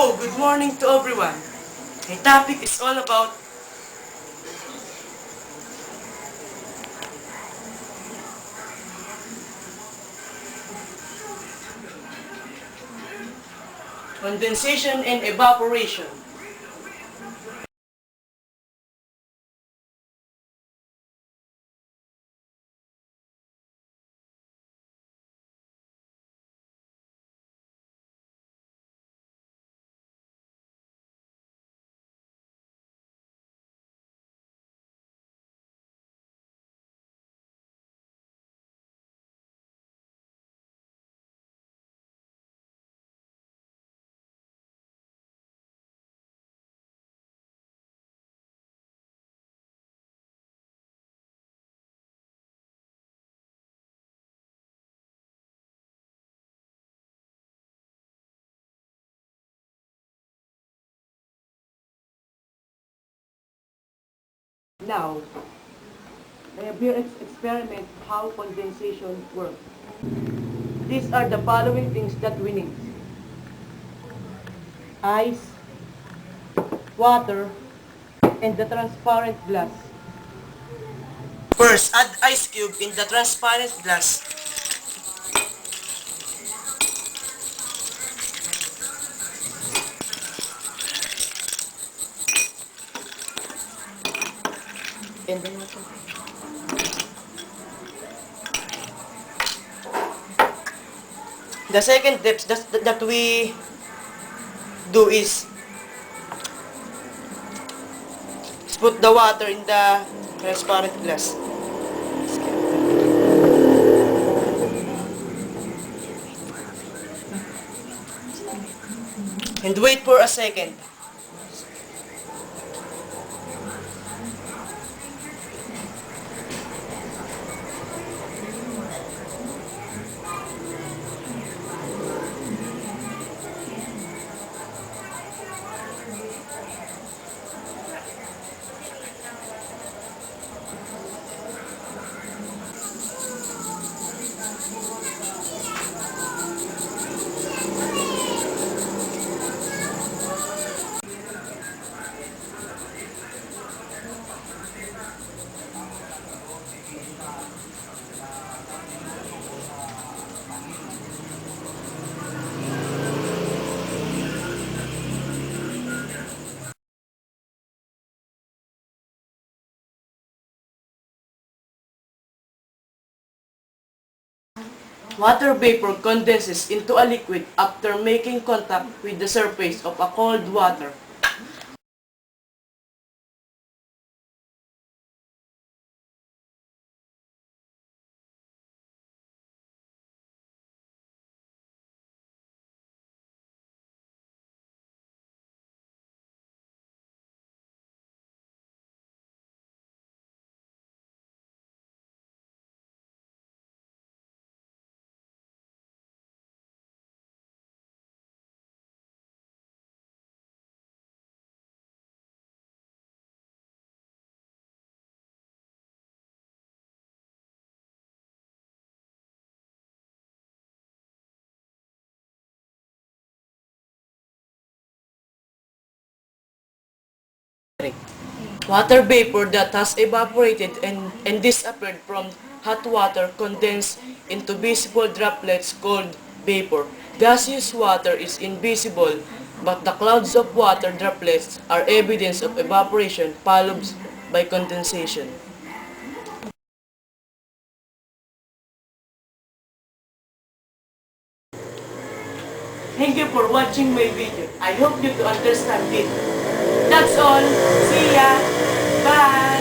Hello, good morning to everyone. My topic is all about condensation and evaporation. Now, I will experiment how condensation works. These are the following things that we need. Ice, water, and the transparent glass. First, add ice cube in the transparent glass. And then the second step that we do is put the water in the transparent glass. And wait for a second. Water vapor condenses into a liquid after making contact with the surface of a cold water. Water vapor that has evaporated and disappeared from hot water condensed into visible droplets called vapor. Gaseous water is invisible, but the clouds of water droplets are evidence of evaporation followed by condensation. Thank you for watching my video. I hope you to understand it. That's all. See ya. Bye.